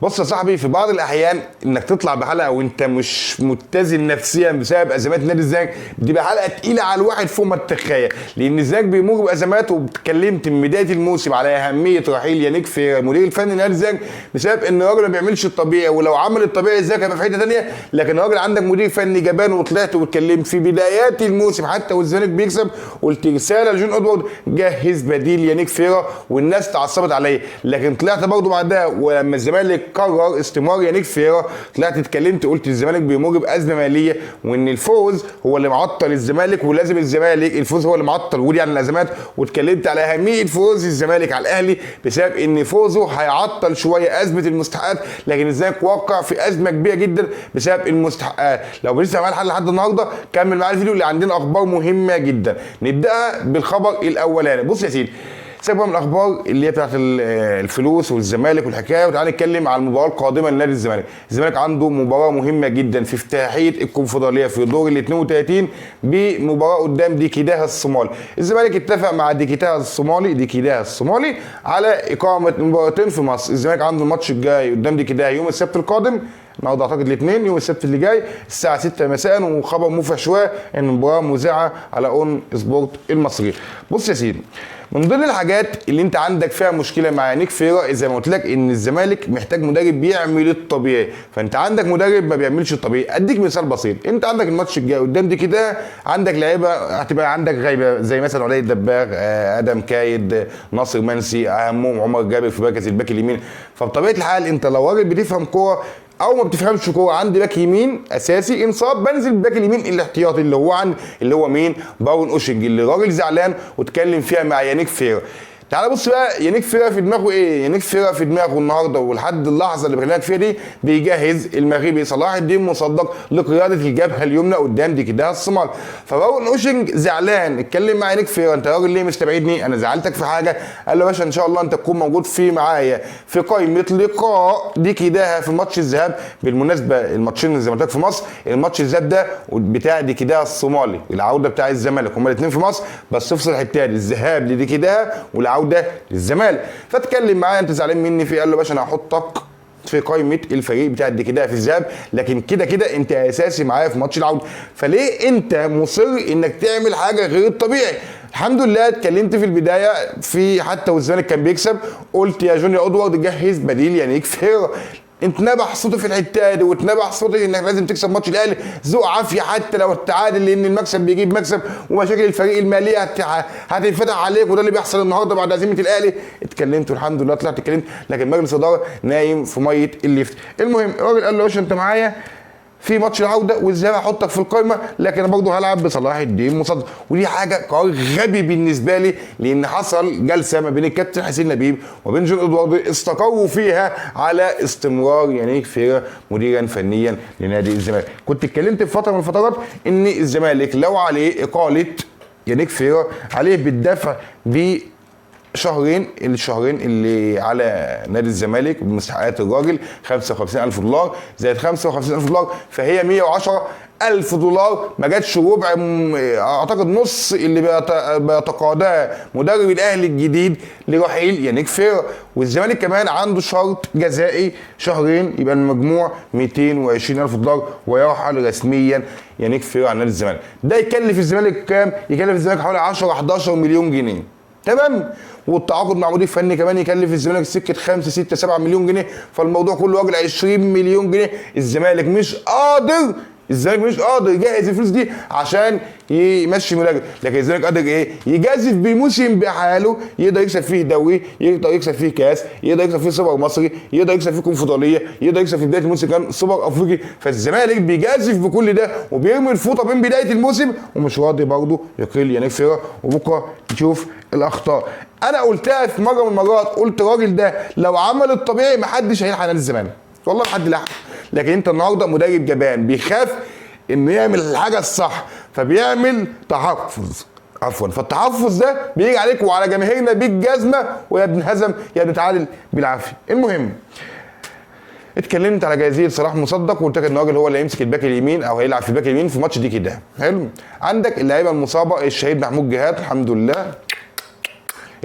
بص يا صاحبي، في بعض الاحيان انك تطلع بحلقه وانت مش متزن نفسيا بسبب ازمات نادي الزمالك بتبقى حلقه تقيله على الواحد فوق ما تتخيل، لان الزمالك بيمر بازمات. واتكلمت من بدايه الموسم على اهميه رحيل يانيك في المدير الفني لنادي الزمالك بسبب ان الراجل ما بيعملش الطبيعي، ولو عمل الطبيعي الزمالك هيبقى في حته ثانيه. لكن الراجل عندك مدير فني جبان، وطلعت واتكلمت في بدايات الموسم حتى والزمالك بيكسب، قلت رساله لجون ادوارد جهز بديل يانيك فيرا، والناس اتعصبت عليا. لكن طلعت برضه بعدها ولما الزمالك قرر استمرار يانيك فيرا طلعت اتكلمت قلت الزمالك بيمر بازمه ماليه، وان الفوز هو اللي معطل الزمالك، ولازم الزمالك الفوز هو اللي معطل ودي عن الازمات. واتكلمت على اهميه فوز الزمالك على الاهلي بسبب ان فوزه هيعطل شويه ازمه المستحقات، لكن الزمالك واقع في ازمه كبيره جدا بسبب المستحقات. لو لسه معايا الحلقه لحد النهارده كمل معايا الفيديو اللي عندنا اخبار مهمه جدا. نبداها بالخبر الاولاني. بص يا سيدي، سيبك من الاخبار اللي هي بتاعت الفلوس والزمالك والحكايه، وتعالى نتكلم على المباراه القادمه لنادي الزمالك. الزمالك عنده مباراه مهمه جدا في افتتاحيه الكونفدراليه في دور ال 32 بمباراه قدام ديكيداها الصومالي. الزمالك اتفق مع ديكيداها الصومالي على اقامه مباراتين في مصر. الزمالك عنده الماتش الجاي قدام ديكيداها يوم السبت القادم، النهارده اعتقد الاثنين، يوم السبت اللي جاي الساعه 6 مساء. وخبر مفرح شويه ان المباراه مذاعه على اون سبورت المصري. بص يا سيدي، من ضمن الحاجات اللي انت عندك فيها مشكله مع يانيك فيرا زي ما قلت لك ان الزمالك محتاج مدرب بيعمل الطبيعي، فانت عندك مدرب ما بيعملش الطبيعي. اديك مثال بسيط، انت عندك الماتش الجاي قدام دي كده عندك لعيبه هتبقى عندك غايبه زي مثلا وليد دباغ، ادم كايد، ناصر منسي، اهمهم عمر جابر في مركز الباك اليمين. فبطبيعه الحال انت لو راجل بتفهم كوره او ما بتفهمش كوره، عندي باك يمين اساسي انصاب، بنزل بالباك اليمين الاحتياطي اللي هو مين؟ باون اوشنج، اللي راجل زعلان واتكلم فيها مع يانيك فيرا. تعال بص بقى يانيك فيرا في دماغه ايه؟ يانيك فيرا في دماغه النهارده ولحد اللحظه اللي بكلمك فيها دي بيجهز المغربي صلاح الدين مصدق لقياده الجبهه اليمنى قدام ديكيداها الصومال. فباون اوشنج زعلان اتكلم مع يانيك فيرا، انت راجل ليه مستبعدني؟ انا زعلتك في حاجه؟ قال له يا باشا ان شاء الله انت تكون موجود في معايا في قائمه لقاء ديكيداها في ماتش الذهاب. بالمناسبه الماتشين اللي زي ما قلت لك في مصر، الماتش الذهاب ده بتاع ديكيداها الصومالي، العوده بتاع الزمالك، هما الاثنين في مصر بس افصل الحته دي، الذهاب لديكيداها والعوده للزمالك. فاتكلم معايا انت زعلان مني في؟ قال له يا باشا انا هحطك في قائمه الفريق بتاع ديكيداها في الذهاب، لكن كده كده انت اساسي معايا في ماتش العوده، فليه انت مصر انك تعمل حاجه غير الطبيعي؟ الحمد لله اتكلمت في البدايه في حتى والزمالك كان بيكسب، قلت يا جونيور ادوارد جهز بديل يانيك فيرا. اتنبح صوتي في الحته دي واتنبح صوتي انك لازم تكسب ماتش الاهلي ذوق عافيه حتى لو التعادل، لان المكسب بيجيب مكسب ومشاكل الفريق الماليه هتنفتح عليك، وده اللي بيحصل النهارده بعد هزيمه الاهلي. اتكلمت والحمد لله طلعت اتكلمت، لكن مجلس الاداره نايم في ميه الليفت. المهم الراجل قال له يا باشا انت معايا في ماتش العوده والذهاب هحطك في القائمه، لكن انا برضه هلعب بصلاح الدين مصدق. ودي حاجه قرار غبي بالنسبه لي، لان حصل جلسه ما بين الكابتن حسين لبيب وبين جون ادوارد استقروا فيها على استمرار يانيك فيرا مديرا فنيا لنادي الزمالك. كنت اتكلمت في فتره من الفترات ان الزمالك لو عليه اقاله يانيك فيرا عليه بالدفع الشهرين اللي على نادي الزمالك بمستحقات الراجل $55,000 زائد $55,000، فهي $110,000. ما جاتش ربع، اعتقد نص اللي بيتقاضاه مدرب الاهلي الجديد لرحيل يانيك فيرا. والزمالك كمان عنده شرط جزائي شهرين، يبقى المجموع $220,000 ويرحل رسميا يانيك فيرا عن نادي الزمالك. ده يكلف الزمالك كام؟ يكلف الزمالك حوالي 10-11 مليون جنيه، تمام؟ والتعاقد مع مدير فني كمان يكلف الزمالك سكه 5-6-7 مليون جنيه، فالموضوع كله راجل 20 مليون جنيه. الزمالك مش قادر يجهز الفلوس دي عشان يمشي مدرب، لكن الزمالك قادر ايه؟ يجازف بموسم بحاله يقدر يكسب فيه دوري، يقدر يكسب فيه كاس، يقدر يكسب فيه سوبر مصري، يقدر يكسب فيه كونفدراليه، يقدر يكسب في بدايه الموسم كان سوبر افريقي. فالزمالك بيجازف بكل ده وبيرمي الفوطه بين بدايه الموسم ومش راضي برضه يقيل يانيك فيرا، وبكره نشوف الاخطاء. انا قلتها في مره من المرات، قلت الراجل ده لو عمل الطبيعي محدش هيلحق نادي الزمالك، والله محد لحق. لكن انت النهارده مدرب جبان بيخاف انه يعمل الحاجه الصح فبيعمل تحفظ، فالتحفظ ده بيجي عليك وعلى جماهيرنا بالجزمه، ويا بنهزم يا بنتعادل بالعافيه. المهم اتكلمت على جايزيه صلاح مصدق وقلت لك ان الراجل هو اللي هيمسك الباك اليمين او هيلعب في الباك اليمين في ماتش دي كده. حلو. عندك اللعيبه المصابه الشهيد محمود جهاد الحمد لله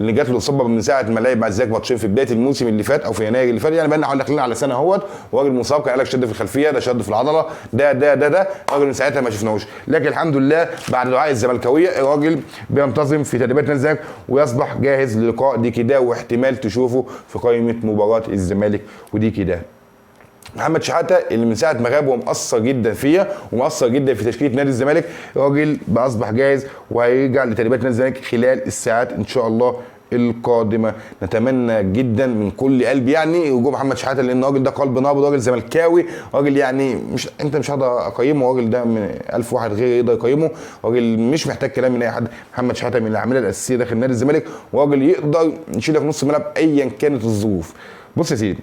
اللي جات له اصابه من ساعه ما لعب مع الزمالك ماتشين في بدايه الموسم اللي فات او في يناير اللي فات، يعني بقى لنا حوالي داخلين على سنه اهوت، وراجل مصاب كان قال لك شد في الخلفيه، ده شد في العضله، ده راجل من ساعتها ما شفناهوش، لكن الحمد لله بعد دعاء الزملكاويه الراجل بينتظم في تدريبات نادي الزمالك ويصبح جاهز للقاء دي كده، واحتمال تشوفه في قائمه مباراه الزمالك ودي كده. محمد شحاته اللي من ساعه ما غاب ومأثر جدا فيا ومأثر جدا في تشكيله نادي الزمالك، راجل بقى اصبح جاهز وهيرجع لتدريبات نادي الزمالك خلال الساعات ان شاء الله القادمه. نتمنى جدا من كل قلبي يعني وجود محمد شحاته، لان الراجل ده قلب نابض، راجل زملكاوي، راجل يعني مش هقدر اقيمه، الراجل ده من 1000 واحد غير يقدر يقيمه، راجل مش محتاج كلام من اي حد. محمد شحاته من الاعمده الاساسيه داخل نادي الزمالك، وراجل يقدر يشيلك نص الملعب ايا كانت الظروف. بص يا سيدي،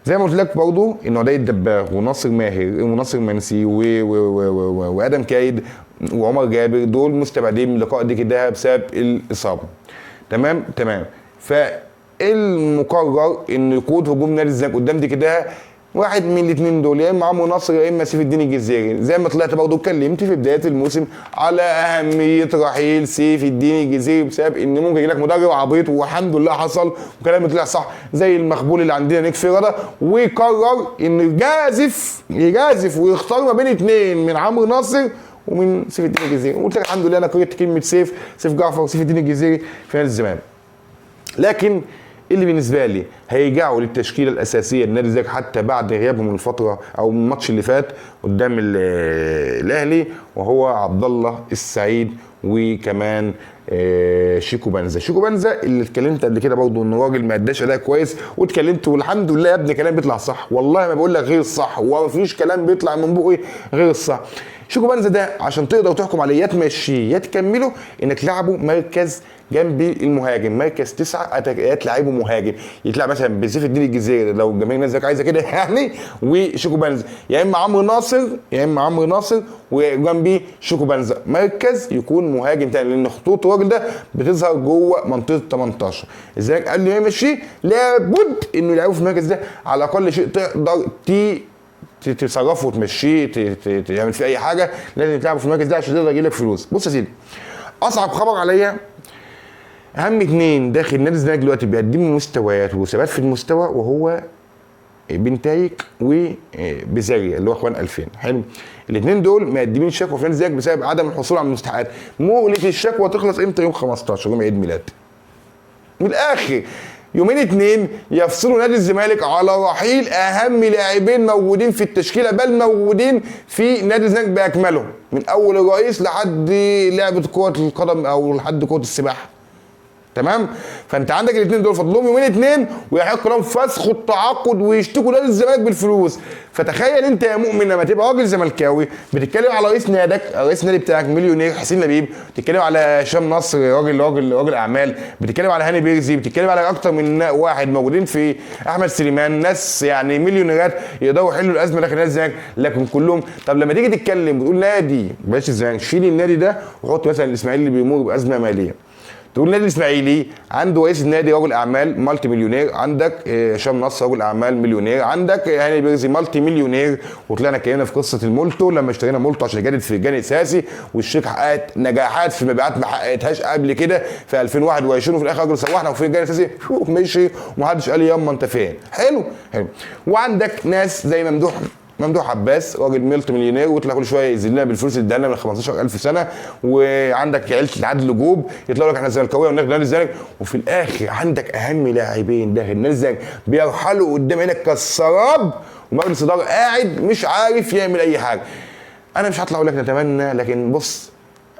زي ما قلت لك برضه ان عدي الدباغ وناصر ماهر وناصر منسي وادم كايد وعمر جابر دول مستبعدين من لقاء دي كده بسبب الاصابه. تمام. فالمقرر ان يقود هجوم نادي الزمالك قدام دي كده واحد من الاثنين دول، يا اما عمرو ناصر يا اما سيف الدين الجزيري. زي ما طلعت برضه اتكلمت في بدايه الموسم على اهميه رحيل سيف الدين الجزيري بسبب ان ممكن يجي لك مدرب عبيط، والحمد لله حصل وكلامي طلع صح، زي المخبول اللي عندنا نيك فيرا، وقرر ان يجازف ويختار ما بين اثنين من عمرو ناصر ومن سيف الدين الجزيري. وقلت لك الحمد لله انا قريت كلمه سيف جعفر وسيف الدين الجزيري في نادي الزمالك. لكن اللي بالنسبه لي هيرجعوا للتشكيله الاساسيه لنادي الزمالك حتى بعد غيابهم من الفتره او من الماتش اللي فات قدام الاهلي، وهو عبد الله السعيد وكمان شيكو بنزا اللي اتكلمت قبل كده برضه ان راجل ما اداش اداء كويس، واتكلمت والحمد لله يا ابني كلام بيطلع صح، والله ما بقول لك غير الصح ومفيش كلام بيطلع من بقي غير الصح. شيكو بنزا ده عشان تقدر تحكم عليه يا تمشيه يا تكمله انك تلعبه مركز جنب المهاجم، مركز 9 تلعبه مهاجم، يتلعب مثلا بسيف الدين الجزيري لو جماهير نادي عايزه كده يعني، وشيكو بنزا، يا اما عمرو ناصر وجنبيه شيكو بنزا، مركز يكون مهاجم تاني، لان خطوط الراجل ده بتظهر جوه منطقه 18. الزمالك قبل ما يمشيه لابد انه يلعبه في المركز ده على اقل شيء تقدر تصرفه وتمشيه تعمل فيه اي حاجه، لازم تلعبه في المركز ده عشان تقدر يجيلك فلوس. بص يا سيدي، اصعب خبر عليا اهم اثنين داخل نادي الزمالك دلوقتي بيقدموا مستويات وثبات في المستوى، وهو بنتايك وبزاريا اللي هو اخوان 2000. حلو، الاثنين دول مقدمين شكوى في نادي الزمالك بسبب عدم الحصول على المستحقات. مهله الشكوى تخلص امتى؟ يوم 15 يوم عيد ميلاد. من الاخر يومين اتنين يفصلوا نادي الزمالك على رحيل اهم لاعبين موجودين في التشكيله، بل موجودين في نادي الزمالك باكمله، من اول الرئيس لحد لعبه كره القدم او لحد كره السباحه. تمام؟ فانت عندك الاثنين دول فاضل لهم يومين اتنين ويحق لهم فسخ التعاقد ويشتكوا نادي الزمالك بالفلوس. فتخيل انت يا مؤمن لما تبقى راجل زملكاوي بتتكلم على رئيس نادك، رئيس النادي بتاعك مليونير حسين لبيب، بتتكلم على هشام نصر راجل اعمال، بتتكلم على هاني بيرزي، بتتكلم على اكتر من واحد موجودين في احمد سليمان، ناس يعني مليونيرات يقدروا يحلوا الازمه داخل نادي الزمالك، لكن كلهم. طب لما تيجي تتكلم وتقول نادي بلاش الزمالك، شيل النادي ده وحط مثلا الاسماعيلي اللي بيمر بازمه ماليه، تقول النادي الاسماعيلي عنده رئيس النادي رجل اعمال مالتي مليونير، عندك هشام نصر رجل اعمال مليونير، عندك هاني بيرزي مالتي مليونير، وطلعنا اتكلمنا في قصه المولتو لما اشترينا مولتو عشان جدد في الجانب الاساسي، والشركه حققت نجاحات في مبيعات ما حققتهاش قبل كده في 2021، وفي الاخر راجل سوحنا وفي الجانب الاساسي مشي ومحدش قال لي ياما انت فين. حلو. وعندك ناس زي ممدوح عباس راجل ملت مليونير ويطلع كل شويه ينزل لنا بالفلوس اللي اداها لنا من 15000 سنه، وعندك عيله عادل جوب يطلعوا لك احنا زملكاويه وناخد نادي الزمالك، وفي الاخر عندك اهم لاعبين داخل نادي الزمالك بيرحلوا قدام عينك كالسراب، ومجلس اداره قاعد مش عارف يعمل اي حاجه. انا مش هطلع اقول لك نتمنى، لكن بص،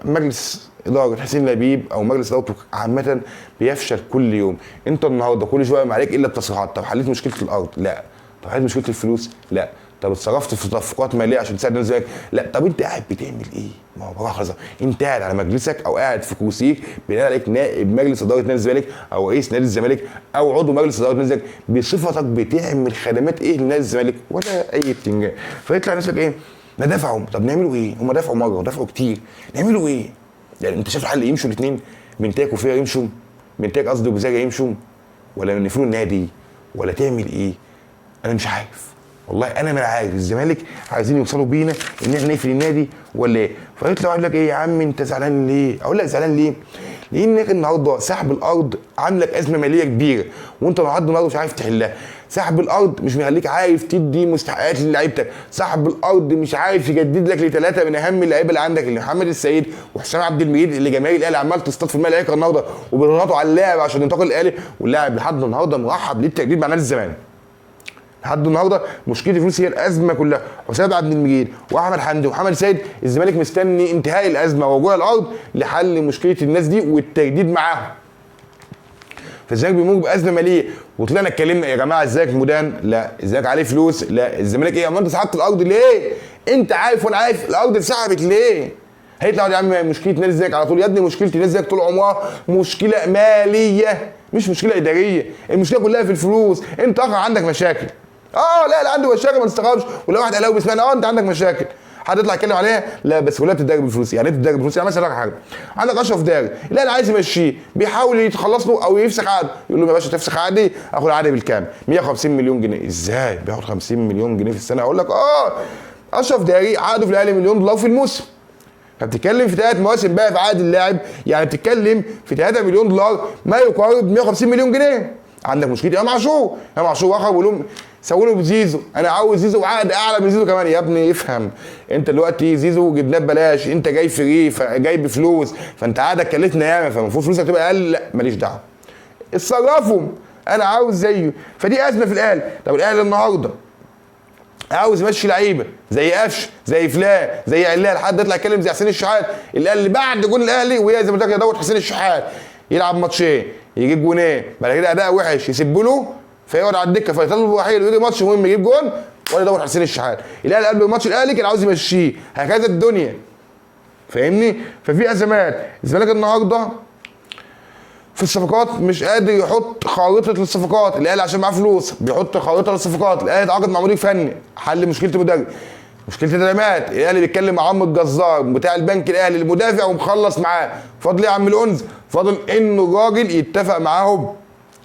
مجلس اداره حسين لبيب او مجلس ادارته عامه بيفشل كل يوم. انت النهارده كل شويه ما عليك الا التصريحات، طب حليت مشكله الارض؟ لا. طب حليت مشكله الفلوس؟ لا. طب اتصرفت في تدفقات ماليه عشان تساعد نادي الزمالك؟ لا. طب انت قاعد بتعمل ايه؟ ما هو بصراحه انت قاعد على مجلسك او قاعد في كرسيك بينادي عليك نائب مجلس اداره نادي الزمالك او رئيس نادي الزمالك او عضو مجلس اداره نادي الزمالك، بصفتك بتعمل خدمات ايه لنادي الزمالك؟ ولا اي بتنجان. فيطلع الناس لك ايه؟ ندفعهم. طب نعملوا ايه؟ هم دفعوا مره ودفعوا كتير، نعملوا ايه؟ يعني انت شايف حل يمشوا الاثنين؟ بنتاك وفيها يمشوا؟ بنتاك قصدي وبزاجه يمشوا؟ ولا نقفلوا النادي؟ ولا تعمل ايه؟ انا مش عارف والله، انا ما عارف. الزمالك عايزين يوصلوا بينا ان احنا نقفل النادي ولا ايه؟ فيطلع يقول لك ايه يا عم انت زعلان ليه؟ اقول لك زعلان ليه؟ لانك النهارده سحب الارض عامل لك ازمه ماليه كبيره، وانت لحد النهارده مش عارف تحلها. سحب الارض مش مخليك عارف تدي مستحقات للعيبتك، سحب الارض مش عارف يجدد لك لثلاثه من اهم اللعيبه اللي عندك، اللي محمد السيد وحسام عبد المجيد، اللي جماهير الاهلي عمال تصطاد في المال العكر النهارده وبيضغطوا على اللاعب عشان ينتقل الاهلي، واللاعب لحد النهارده مرحب للتجديد مع نادي الزمالك. لحد النهارده مشكله الفلوس هي الازمه كلها. حسام عبد المجيد واحمد حمدي ومحمد سيد، الزمالك مستني انتهاء الازمه ورجوع الارض لحل مشكله الناس دي والتجديد معاهم. فالزمالك بيمر بازمه ماليه، وطلعنا اتكلمنا يا جماعه الزمالك مدان؟ لا. الزمالك عليه فلوس؟ لا. الزمالك ايه؟ امال انت سحبت الارض ليه؟ انت عارف وانا عارف الارض اتسحبت ليه؟ هيطلع يا عم مشكله نادي الزمالك على طول. يا ابني مشكله نادي الزمالك طول عمرها مشكله ماليه مش مشكله اداريه، المشكله كلها في الفلوس. انت اخر عندك مشاكل. لا عنده مشاكل ما تستغربش، ولو واحد قال بيسمعنا انت عندك مشاكل، حد يطلع يتكلم عليها؟ لا، بس كلها بتتدرب بالفلوس. يعني ايه بتتدرب بالفلوس؟ يعني مثلا حاجه، عندك اشرف داري، لا انا عايز يمشيه، بيحاول يتخلص له او يفسخ عقده، يقول له يا باشا تفسخ عقدي، اخد عقدي بالكام؟ 150 مليون جنيه. ازاي بياخد 50 مليون جنيه في السنه؟ اقول لك اشرف داري عقده في الاهلي مليون دولار في الموسم، فبتتكلم في 3 مواسم بقى في عقد اللاعب، يعني بتتكلم في 3 مليون دولار ما يقارب 150 مليون جنيه. عندك مشكله امام عاشور، امام عاشور واخر بيقول لهم سووا بزيزو، انا عاوز زيزو عقد اعلى من زيزو كمان. يا ابني افهم، انت دلوقتي زيزو جبناه ببلاش، انت جاي فري جاي بفلوس، فانت عقدك كلفنا ياما، فالمفروض فلوسك تبقى اقل. لا ماليش دعوه، اتصرفوا، انا عاوز زيه. فدي ازمه في الاهلي. طب الاهلي النهارده عاوز يمشي لعيبه زي قفش، زي فلان، زي علال، حد يطلع يتكلم زي حسين الشحات اللي قال لي بعد جون الاهلي وهي زي ما قلت لك دوت حسين الشحات يلعب ماتشين يجيب جونين بعد كده اداء وحش يسيبوا له فيقعد على الدكه فيطلب الوحيد ويجي ماتش مهم يجيب جون ولا دوت حسين الشحات. الاهلي قبل ماتش الاهلي كان عاوز يمشيه، هكذا الدنيا، فاهمني؟ ففي ازمات. الزمالك النهارده في الصفقات مش قادر يحط خارطه للصفقات. الاهلي عشان معاه فلوس بيحط خارطه للصفقات. الاهلي اتعاقد مع مدير فني، حل مشكله المدرب، مشكله التدعيمات. الاهلي بيتكلم مع عم الجزار بتاع البنك الاهلي المدافع ومخلص معاه. فاضل ايه يا عم الانز؟ فاضل انه الراجل يتفق معاهم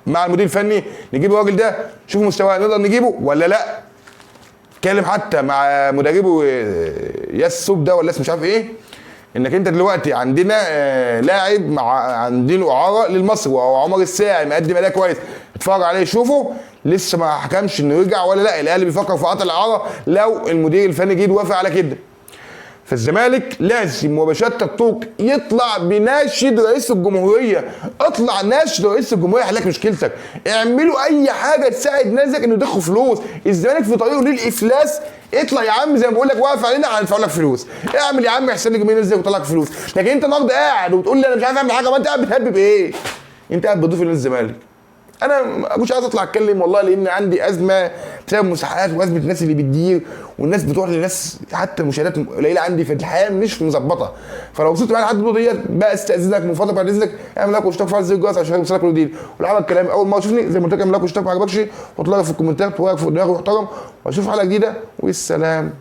مع المدير الفني نجيب الراجل ده، شوفوا مستواه نقدر نجيبه ولا لا. اتكلم حتى مع مدربه ياس سوب ده ولا اسمه مش عارف ايه، انك انت دلوقتي عندنا لاعب عندنا اعاره للمصري وهو عمر الساعي مقدم اداء كويس، اتفرج عليه شوفه لسه ما حكمش انه يرجع ولا لا. الاهلي بيفكر في قطع الاعاره لو المدير الفني جه يوافق على كده. فالزمالك لازم وبشتى الطرق يطلع بناشد رئيس الجمهوريه، اطلع ناشد رئيس الجمهوريه يحل لك مشكلتك، اعملوا اي حاجه تساعد ناسك انه يضخوا فلوس. الزمالك في طريقه للافلاس، اطلع يا عم زي ما بقول لك واقف علينا هندفع لك فلوس، اعمل يا عم احسن لي جميل نزل وطلع لك فلوس. لكن انت النهارده قاعد وبتقول لي انا مش عارف اعمل حاجه، ما انت قاعد بتهبب ايه؟ انت قاعد بتضيف لنادي الزمالك. انا مش عايز اطلع اتكلم والله لان عندي ازمه بسبب مساحات وازمه الناس اللي بتدير، والناس بتروح لناس حتى المشاهدات قليله عندي في الحياه مش مظبطه. فلو وصلت معايا لحد النقطه ديت بقى استاذنك من فضلك بعد اذنك اعمل لايك واشترك في زر الجرس عشان يوصلك كل جديد. ولو عجبك الكلام اول ما تشوفني زي ما قلت لك اعمل لايك واشترك ما عجبكش حط لايك في الكومنتات ورايك في دماغك محترم، واشوف حلقه جديده والسلام.